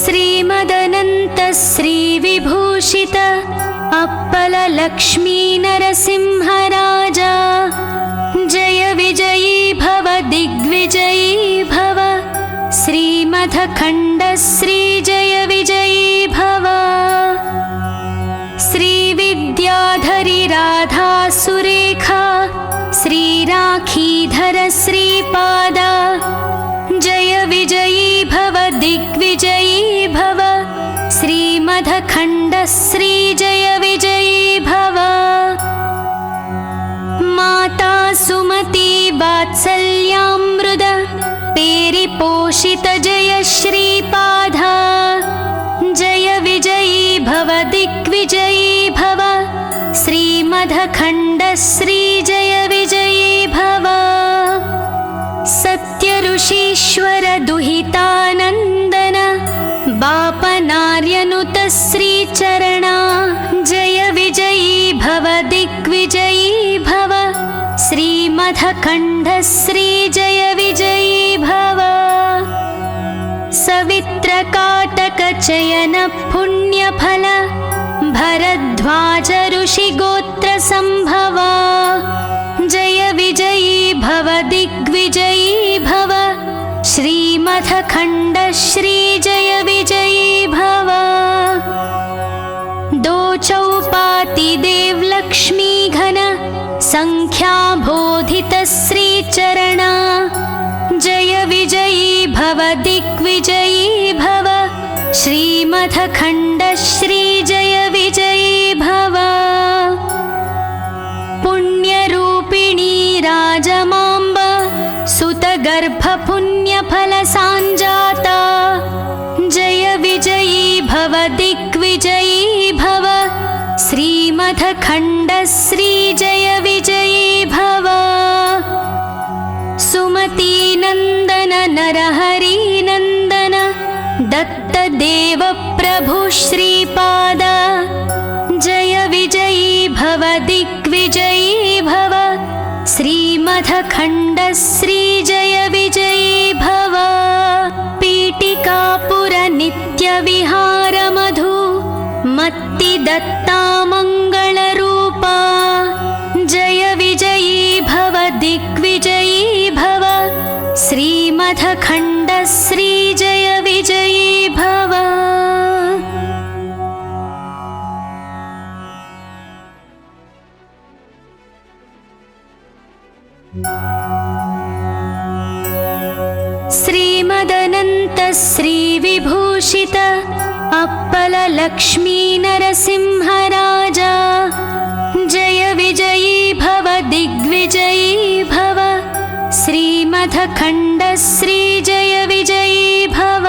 श्रीमदनन्त श्रीविभूषित apple Lakshmi नरसिंहराजा जय विजयी भव दिग्विजयी भव श्रीमदखण्ड श्री जय विजयी भव श्रीविद्याधरी राधा सुरेखा श्रीराखीधर श्रीपादा जय विजयी भव दिग्विजयी भव श्रीमदखण्ड श्री जय विजयी भव माता सुमती वात्सल्यामृत पेरिपोषित जय श्रीपादा जय विजयी भव दिग्विजयी भव श्रीमदखण्ड श्री जय विजयी भव सत्यऋषीश्वर दुहितानन्दन बापनार्यनुत श्रीचरणा जय विजयी भव दिग्विजयी भव श्रीमदखण्ड श्री जय विजयी भव सवित्रकाटकचयन पुण्यफल भरद्वाज ऋषिगोत्र संभवा जय विजयी भव दिग्विजयी भव श्रीमदखण्ड श्री जय विजयी भव दो चौपाति देव लक्ष्मी घन संख्या बोधित श्रीचरणा जय विजयी भव दिग्विजयी भव श्रीमदखण्ड श्री जय विजयी भव पुण्यरूपिणी राजमाम्ब सुतगर्भ पुण्यफल सांजाता जय विजयी भव दिग्विजयी भव श्रीमदखण्ड श्री जय विजयी भव सुमती नंदन नरहरि नंदन दत्त देव प्रभु श्रीपाद जय विजयी भव दिग्विजयी भव श्रीमदखण्ड श्री जय विजयी भव पीठिकापुर नित्य विहार मधु मत्ति दत्ता मंगल रूपा जय विजयी भव दिग्विजयी भव श्रीमदखण्ड श्री जय विजयी भव श्रीमदनन्त श्रीविभूषित अप्पल लक्ष्मी नरसिंहराजा जय विजयी भव दिग्विजयी भव श्रीमदखण्ड श्री जय विजयी भव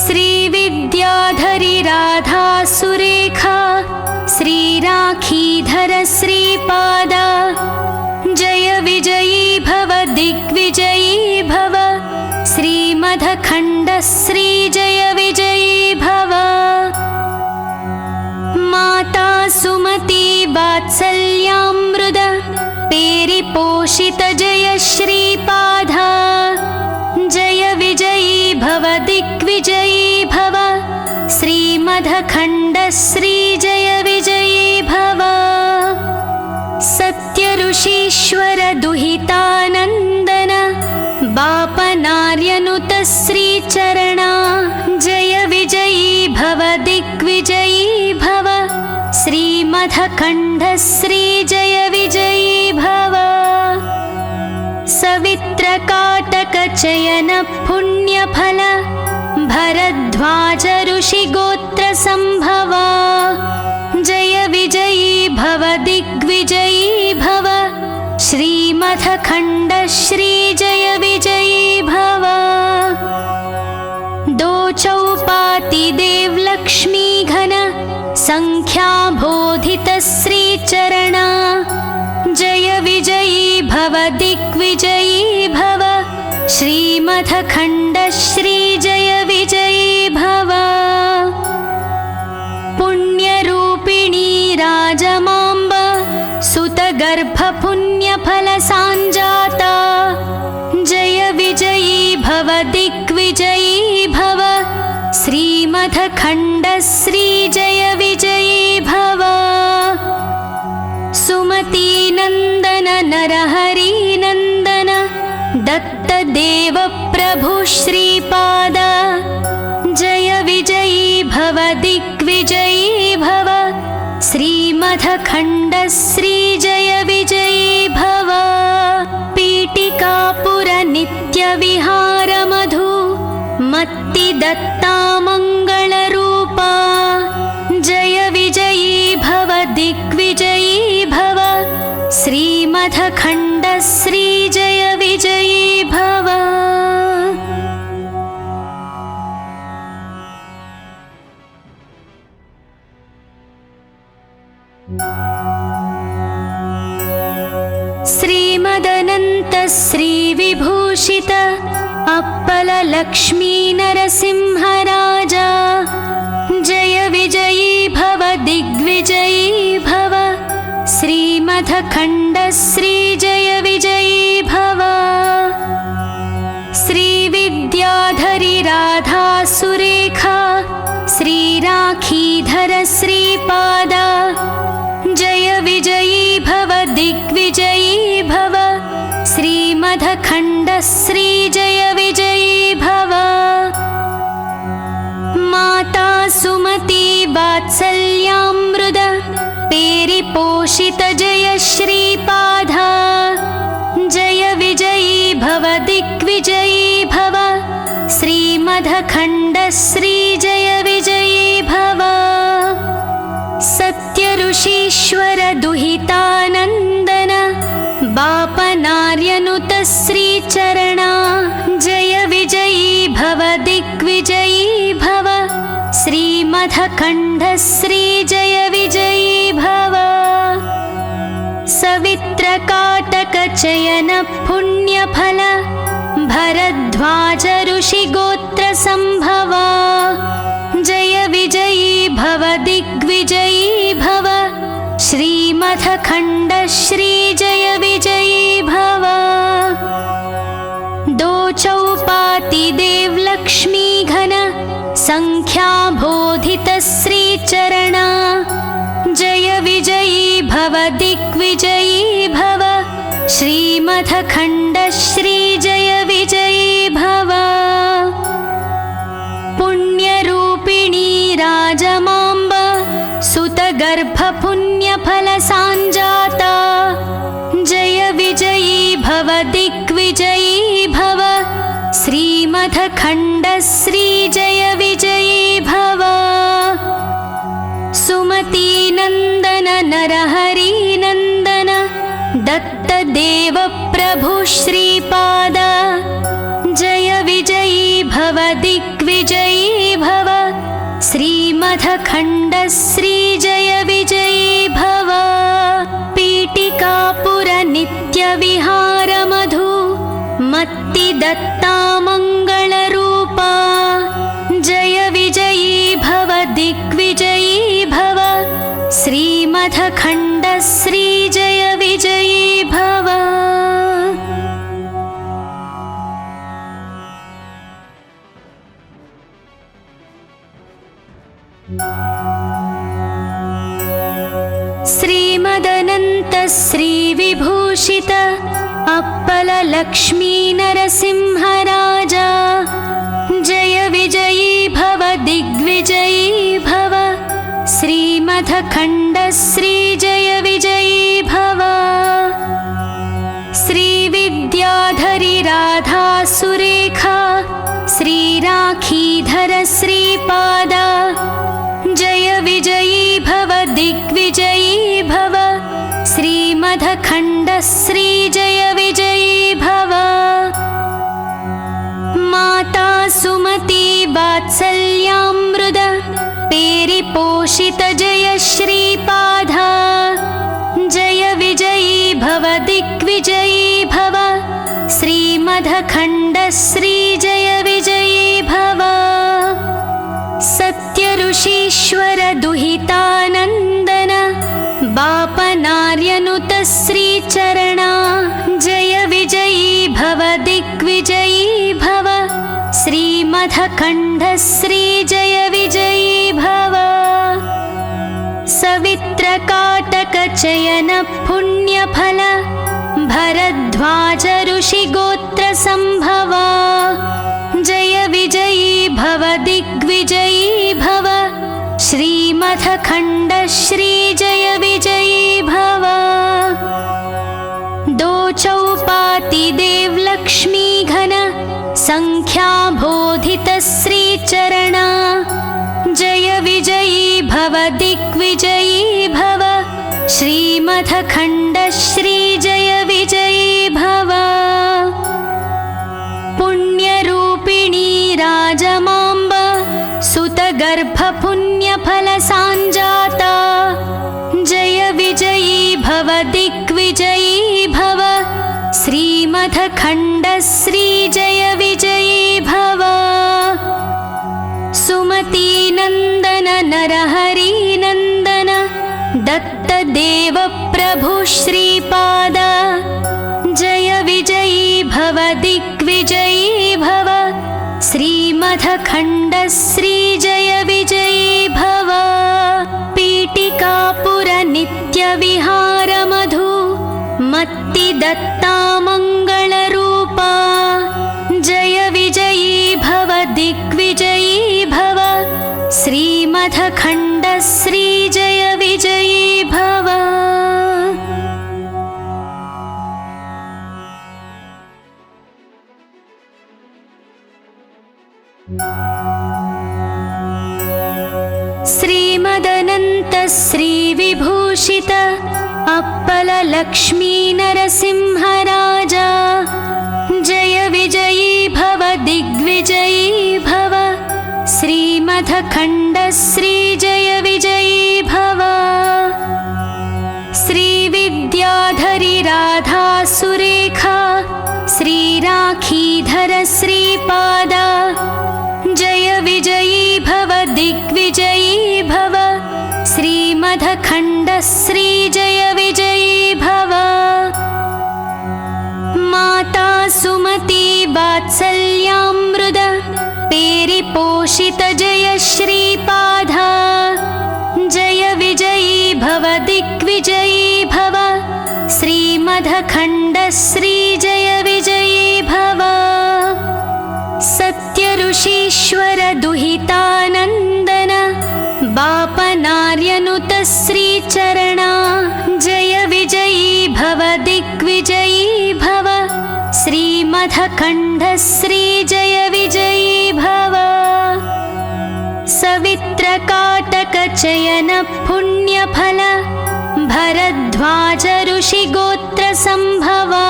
श्रीविद्याधरी राधा सुरेखा श्रीराखीधर श्रीपादा जय विजयी भव दिग्विजयी भव श्रीमदखण्ड श्री जय विजयी भव माता सुमती वात्सल्यामृत पेरिपोषित जय श्रीपादा जय विजयी भव दिग्विजयी भव श्रीमदखण्ड श्री जय विजयी भव सत्यऋषीश्वर दुहितानन्दन बापनार्यनुत श्रीचरणा जय विजयी भव दिग्विजयी भव श्रीमदखण्ड श्री जय विजयी भव सवित्रकाटकचयन पुण्यफल भरद्वाज ऋषिगोत्र संभवा जय विजयी भव दिग्विजयी भव श्रीमदखण्ड श्री जय विजयी भव दो चौपाति देव लक्ष्मी घन संख्या बोधित श्रीचरणा जय विजयी भव दिग्विजयी भव श्रीमदखण्ड श्री जय विजयी भव पुण्यरूपिणी राजमाम्ब सुतगर्भ पुण्यफल सांजाता जय श्रीमथखण्ड श्रीजय विजयी भव सुमतीनन्दन नरहरिनन्दन दत्तदेव प्रभु श्रीपाद जय विजयी भव दिग्विजयी भव श्रीमथखण्ड श्रीजय विजयी भव पीठिकापुर नित्यविहार मधु मत्ति दत्ता मङ्गलरूपा जय विजयी भव दिग्विजयी भव श्रीमथखण्ड श्रीजय विजयी भव। श्रीमदनन्त श्रीविभूषित अप्पल लक्ष्मी नरसिंहराजा जय विजयी भव दिग्विजयी भव श्रीमथखण्ड श्रीजय विजयी भव श्रीविद्याधरी राधा सुरेखा श्रीराखीधर श्रीपाद जय विजयी भव दिग्विजयी भव श्रीमथखण्ड श्रीजय विजयी भव माता सुमती वात्सल्यामृत पेरिपोषित जय श्रीपाद जय विजयी भव दिग्विजयी भव श्रीमथखण्ड श्रीजय विजयी भव सत्यऋषीश्वर दुहितानन्दन बापनार्यनुत श्रीचरणा जय विजयी भव दिग्विजयी भव श्रीमथखण्ड श्रीजय विजयी भव सवित्रकाटकचयन पुण्यफल भरद्वाज ऋषिगोत्र सम्भवा जय विजयी भव दिग्विजयी भव श्रीमथखण्ड श्रीजय विजयी भव दो चौपाति देवलक्ष्मी घन संख्याबोधित श्रीचरणा जय विजयी भव दिग्विजयी भव श्रीमथखण्ड श्रीजय विजयी भव पुण्यरूपिणी राजमाम्ब सुतगर्भपुण्यफलसाञ्जाता जय विजयी भव दिग्विजयी भव श्रीमथखण्ड श्रीजय विजयी भव सुमतीनन्दन नरहरिनन्दन दत्तदेव प्रभु श्रीपाद जय विजयी भव दिग्विजयी भव श्रीमथखण्ड श्रीजय विजयी भव पीठिकापुर नित्यविहार मधु मत्ति दत्ता मङ्गलरूपा जय विजयी भव दिग्विजयी भव श्रीमथखण्ड श्रीजय विजयी भव। श्रीमदनन्त श्रीविभूषित अप्पल लक्ष्मी नरसिंहराजा जय विजयी भव दिग्विजयी भव श्रीमथखण्ड श्रीजय विजयी भव श्रीविद्याधरी राधा सुरेखा श्रीराखीधर श्रीपाद जय विजयी भव दिग्विजयी भव श्रीमथखण्ड श्रीजय विजयी भव माता सुमती वात्सल्यामृत पेरिपोषित जय श्रीपाद जय विजयी भव दिग्विजयी भव श्रीमथखण्ड श्रीजय विजयी भव सत्यऋषीश्वर दुहितानन्दन बापनार्यनुत श्रीचरणा जय विजयी भव दिग्विजयी भव श्रीमथखण्ड श्रीजय विजयी चयन पुण्यफल भरद्वाज ऋषिगोत्र संभवा जय विजयी भव दिग्विजयी भव श्रीमथखण्ड श्री जय विजयी भव दो चौपाति देव लक्ष्मी घन संख्या बोधित श्री चरणा जय विजयी भव दिग्विजयी भव श्रीमथखण्ड श्री जय विजयी भव पुण्यरूपिणी राजमाम्ब सुतगर्भ पुण्यफल सांजाता जय विजयी भव दिग्विजयी भव श्रीमथखण्ड श्री जय विजयी भव सुमती नंदन नरहरि नंदन दत्त देव प्रभु श्रीपाद जय विजयी भव दिग्विजयी भव श्रीमथखण्ड श्री जय विजयी भव पीठिकापुर नित्य विहार मधु मत्ति दत्ता मंगल रूपा जय विजयी भव दिग्विजयी भव श्रीमथखण्ड श्री जय विजयी भव श्रीमदनन्त श्री विभूषित अप्पल लक्ष्मी नरसिंहराजा जय विजयी भव दिग्विजयी भव श्रीमथखण्ड श्री जय विजयी भव श्री विद्याधरी राधा सुरेखा श्री राखीधर श्रीपादा जय विजयी भव दिग्विजयी भव श्रीमथखण्ड श्री जय विजयी भव माता सुमती वात्सल्यामृत पेरिपोषित जय श्रीपादा जय विजयी भव दिग्विजयी भव श्रीमथखण्ड श्री जय विजयी भव सत्य ऋषीश्वर दुहितानंदन बापनार्यनुत श्री चरणा जय विजयी भव दिग्विजयी भव श्रीमथखण्ड श्री जय विजयी भव सवित्रकाटक चयन पुण्यफल भरद्वाज ऋषिगोत्र संभवा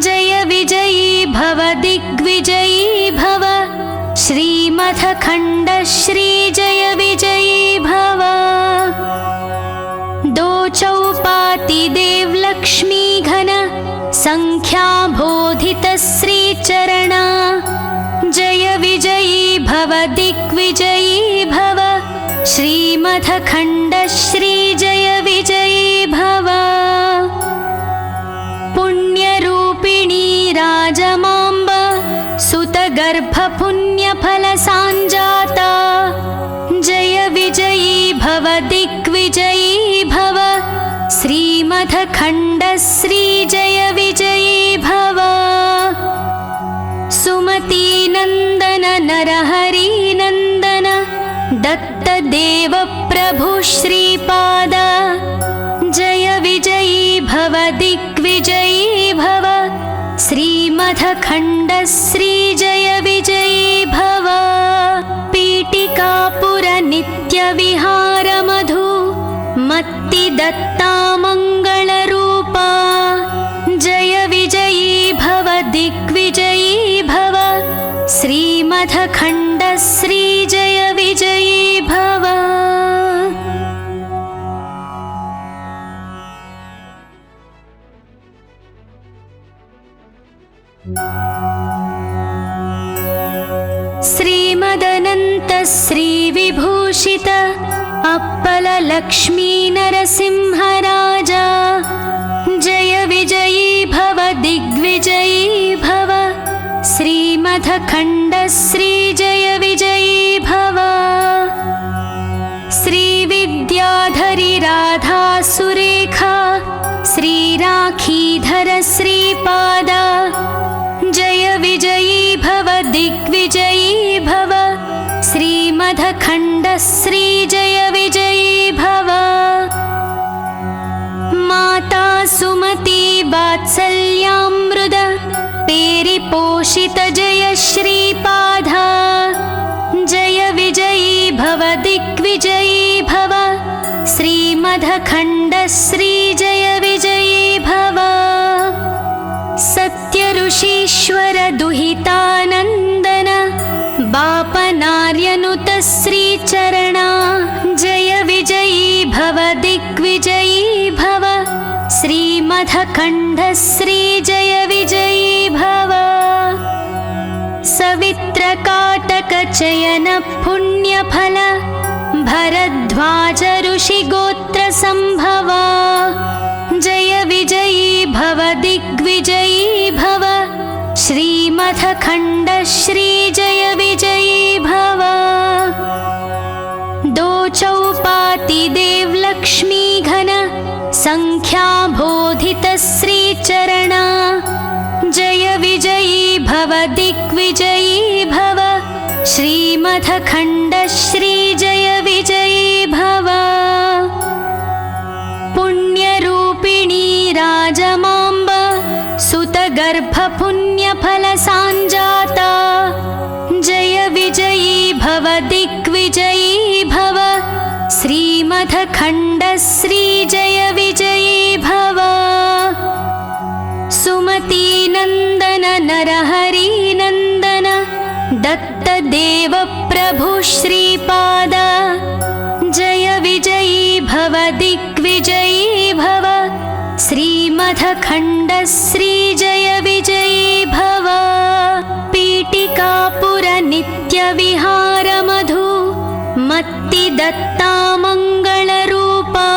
जय विजयी भव दिग्विजयी भव श्रीमथखण्ड श्री जय विजयी भव दो चौपाति देव लक्ष्मी घन संख्या बोधित श्री चरणा जय विजयी भव दिग्विजयी भव श्रीमथखण्ड श्री जय विजयी भव पुण्यरूपिणी राजमाम्ब सुतगर्भ पुण्यफल सांजाता जय विजयी भव दिग्विजयी भव श्रीमथखण्ड श्री जय विजयी भव सुमती नंदन नरहरि नंदन दत्त देव प्रभु श्रीपाद जय विजयी भव दिग्विजयी भव श्रीमथखण्ड श्री जय विजयी भव पीठिकापुर नित्य विहार मधु मत्ति दत्ता मंगल रूपा जय विजयी भव दिग्विजयी भव श्रीमथखण्ड श्री जय विजयी भव श्रीमदनन्त श्री विभूषित अप्पल लक्ष्मी नरसिंहराजा जय विजयी भव दिग्विजयी भव श्रीमथखण्ड श्री जय विजयी भव श्री विद्या श्रीविद्याधरी राधा सुरेखा श्रीराखीधर श्रीपादा जय विजयी भव दिग्विजयी भव श्रीमदखण्ड श्री जय विजयी भव माता सुमती वात्सल्यामृद पेरिपोषित जय श्रीपादा जय विजयी भव दिग्विजयी भव श्रीमदखण्ड श्री जय विजयी भव सत्य ऋषीश्वर दुहितानन्दन बापनार्यनुत श्रीचरणा जय विजयी भव दिग्विजयी भव श्रीमदखण्ड श्री जय विजयी भव सवित्रकाटक चयन पुण्यफल भरद्वाज ऋषिगोत्र संभवा जय विजयी भव दिग्विजयी भव श्रीमदखण्ड श्री जय विजयी भव दो चौपाति देव लक्ष्मी घन संख्या बोधित श्रीचरणा जय विजयी भव दिग्विजयी भव श्रीमदखण्ड श्री जय विजयी भव पुण्यरूपिणी राजमाम्ब सुतगर्भ पुण्यफल सांजाता जय विजयी भव दिग्विजयी भव श्रीमदखण्ड श्री जय विजयी भव सुमती नंदन नरहरि नंदन दत्त देव प्रभु श्रीपाद जय विजयी भव दिग्विजयी भव श्रीमदखण्ड श्री जय विजयी भव पीठिकापुर नित्य विहार मधु मत्ति दत्ता मंगल रूपा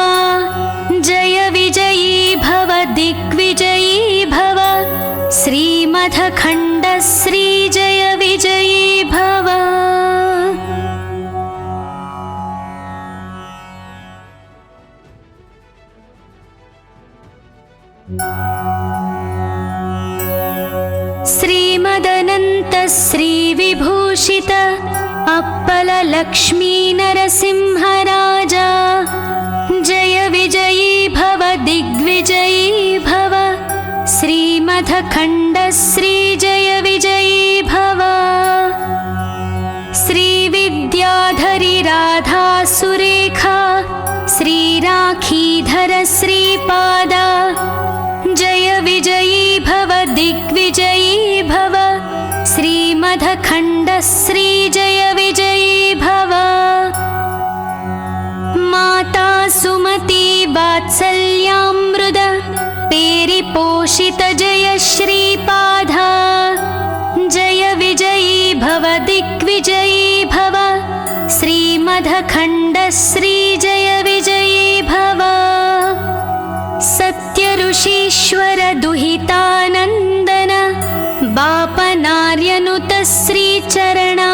जय विजयी भव दिग्विजयी भव श्रीमदखण्ड श्री जय विजयी भव श्रीमदनन्त श्री विभूषित अप्पल लक्ष्मी नरसिंह राजा जय विजयी भव दिग्विजयी भव श्रीमदखण्ड श्री जय विजयी भव श्रीविद्याधरी राधा सुरेखा श्रीराखीधर श्रीपादा जय विजयी भव दिग्विजयी भव श्रीमदखण्ड श्री जय विजयी भव माता सुमती वात्सल्यामृद पेरिपोषित जय श्रीपादा जय विजयी भव दिग्विजयी भव श्रीमदखण्ड श्री जय विजयी भव सत्य ऋषीश्वर दुहितानन्दन बापनार्यनुत श्रीचरणा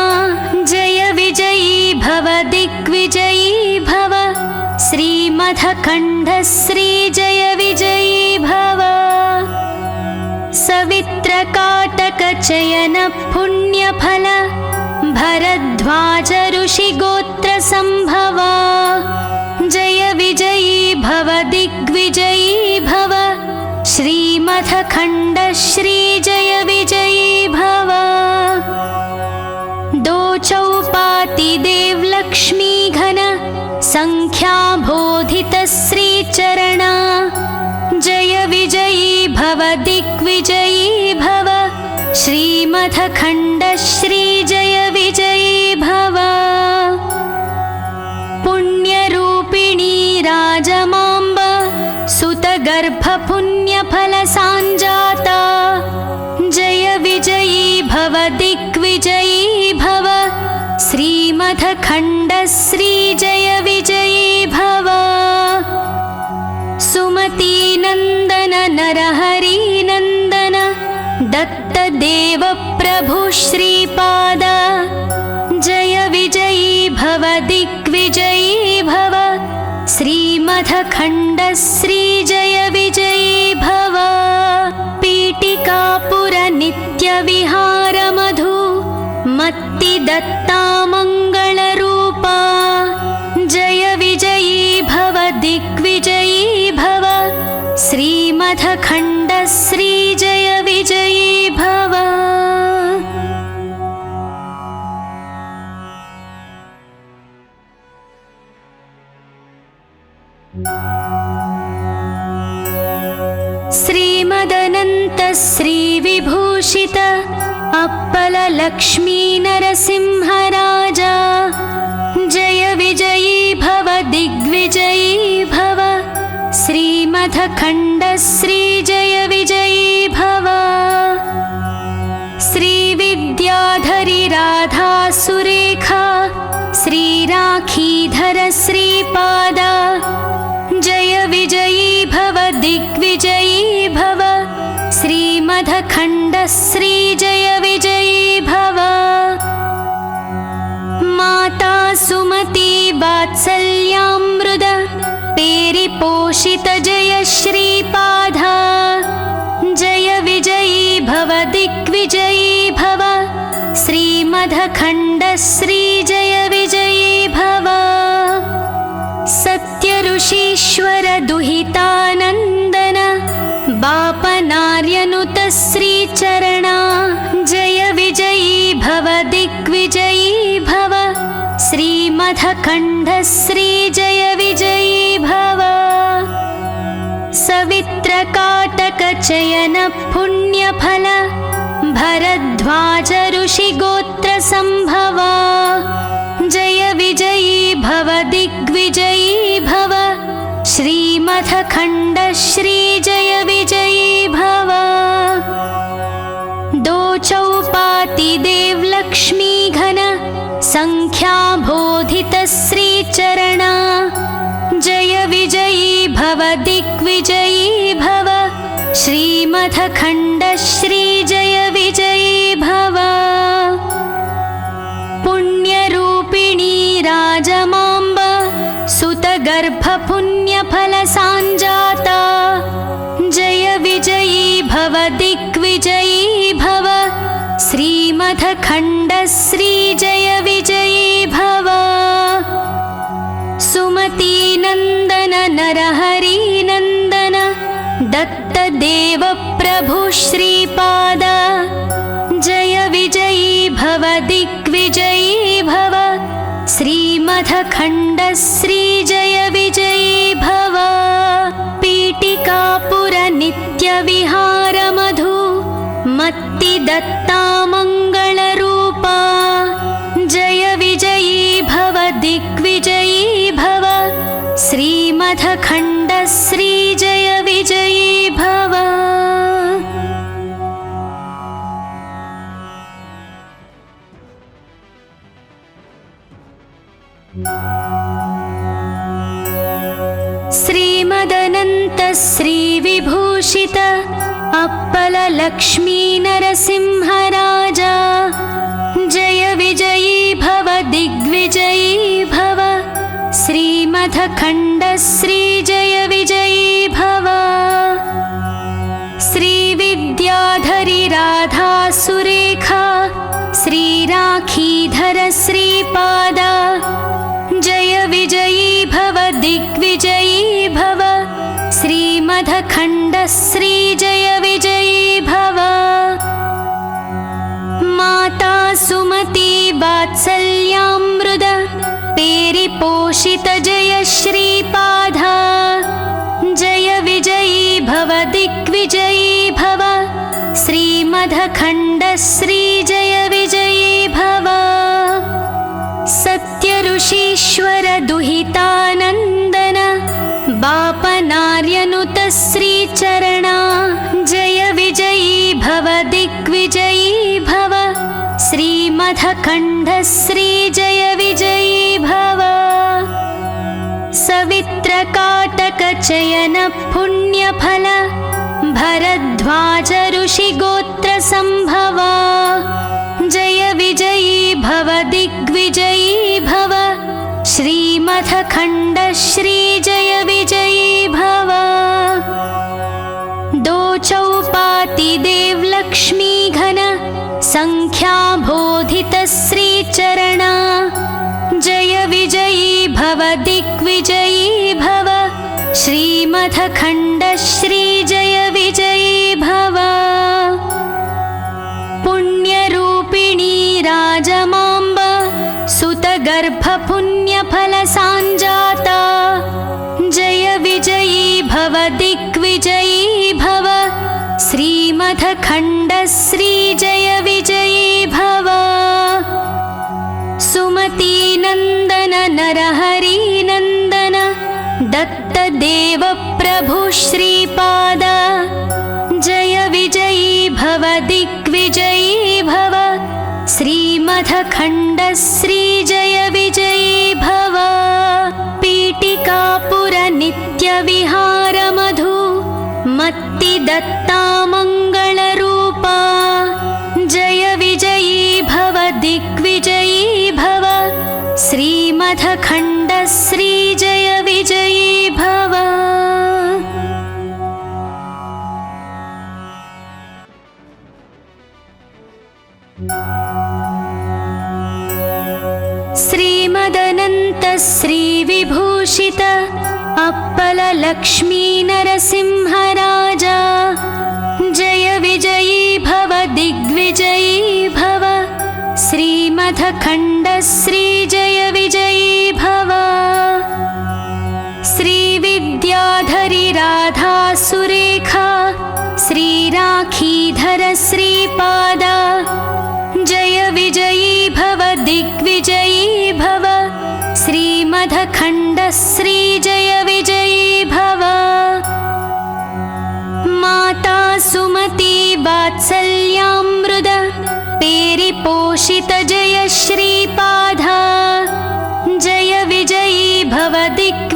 जय विजयी भव दिग्विजयी भव श्रीमदखण्ड श्री जय विजयी भव सवित्रकाटक चयन पुण्यफल भरद्वाज ऋषिगोत्र संभवा जय विजयी भव दिग्विजयी भव श्रीमदखण्ड श्री जय विजयी भव दो चौपाति देव लक्ष्मी घन संख्या बोधित श्रीचरणा जय विजयी भव दिग्विजयी भव श्रीमदखण्ड श्री जय विजयी भव पुण्यरूपिणी राजमाम्ब सुतगर्भ पुण्यफल सांजाता जय विजयी भव दिग्विजयी भव श्रीमदखण्ड श्री जय विजयी भव सुमती नंदन नरहरि नंदन दत्त देव प्रभु श्रीपादा जय विजयी भव दिग्विजयी भव श्रीमथखण्डश्री जय विजयी भव। पीठिकापुर नित्यविहारमधु मत्तिदत्ता मङ्गलरूपा जय विजयी भव दिग्विजयी भव। श्रीमथखण्डश्री जय विजयी भव। श्रीमदनन्त श्रीविभूषित अप्पल लक्ष्मी नरसिंहराजा जय विजयी भव दिग्विजयी भव। श्रीमथखण्डश्री जय विजयी भव। श्रीविद्याधरी राधा सुरेखा श्रीराखीधर श्रीपादा जय विजयी भव दिग्विजयी भव। श्रीमथखण्डश्री जय विजयी भव। माता सुमती वात्सल्यामृत पेरिपोषित जय श्रीपादा जय विजयी भव दिग्विजयी भव। श्रीमथखण्डश्री जय विजयी भव। सत्यऋषीश्वर दुहितानन्दन बापनार्यनुत श्रीचरणा जय विजयी भव दिग्विजयी भव। श्रीमथखण्डश्री जय विजयी भव। सवित्रकाटकचयन पुण्यफल भरद्वाज ऋषिगोत्र संभवा जय विजयी भव दिग्विजयी भव। श्रीमथखण्डश्री जय विजयी भव। दो चौपाति देवलक्ष्मी घन संख्याबोधित श्रीचरणा जय विजयी भव दिग्विजयी भव। श्रीमथखण्डश्री जय विजयी भव। पुण्यरूपिणी राजमाम्ब सुतगर्भपुण्यफलसाञ्जाता जय विजयी भव दिग्विजयी भव। श्रीमथखण्डश्री जय विजयी भव। सुमतीनन्दन नरहरिनन्दन दत्तदेव प्रभु श्रीपाद जय विजयी भव दिग्विजयी भव। श्रीमथखण्डश्री जय विजयी भव। पीठिकापुर नित्यविहारमधु मत्तिदत्ता मङ्गलरूपा जय विजयी भव दिग्विजयी भव। श्रीमथखण्डश्री जय विजयी भव। श्रीमदनन्त श्रीविभूषित अप्पल लक्ष्मी नरसिंहराजा जय विजयी भव दिग्विजयी भव। श्रीमथखण्डश्री जय विजयी भव। श्रीविद्याधरी राधा सुरेखा श्रीराखीधर श्रीपादा जय विजयी भव दिग्विजयी भव। श्रीमथखण्डश्री जय विजयी भव। माता सुमती वात्सल्यामृत पेरिपोषित जय श्रीपादा जय विजयी भव दिग्विजयी भव। श्रीमथखण्डश्री जय विजयी भव। सत्यऋषीश्वर दुहितानन्दन बापनार्यनुत श्रीचरणा जय विजयी भव दिग्विजयी भव। श्रीमथखण्डश्री जय विजयी भव। सवित्रकाटकचयन पुण्यफल भरद्वाज ऋषिगोत्र संभवा जय विजयी भव दिग्विजयी भव। श्रीम श्रीमथखण्ड श्रीजय विजयी भव। दो चौपाति देवलक्ष्मी घन संख्याबोधित श्रीचरणा जय विजयी भव दिग्विजयी भव। श्रीमथखण्ड श्रीजय विजयी भव। पुण्यरूपिणी राजमाम्ब सुतगर्भपुण्यफलसाञ्जाता जय विजयी भव दिग्विजयी भव। श्रीमथखण्ड श्रीजय विजयी भव। सुमतीनन्दन नरहरिनन्दन दत्तदेव प्रभु श्रीपाद जय विजयी भव दिग्विजयी भव। श्रीमथखण्ड श्रीजय विजयी भव। पीठिकापुर नित्यविहार मधु मत्ति दत्ता मङ्गलरूपा जय विजयी भव दिग्विजयी भव। श्रीमथखण्ड श्रीजय विजयी भव। श्रीमदनन्त श्रीविभूषित अप्पल लक्ष्मी नरसिंहराजा जय विजयी भव दिग्विजयी भव। श्रीमथखण्ड श्रीजय विजयी भव। श्रीविद्याधरी राधा सुरेखा श्रीराखीधर श्रीपादा जय विजयी भव दिग्विजयी भव। श्रीमथखण्ड श्रीजय विजयी भव। माता सुमती वात्सल्यामृद पेरिपोषित जय श्रीपादा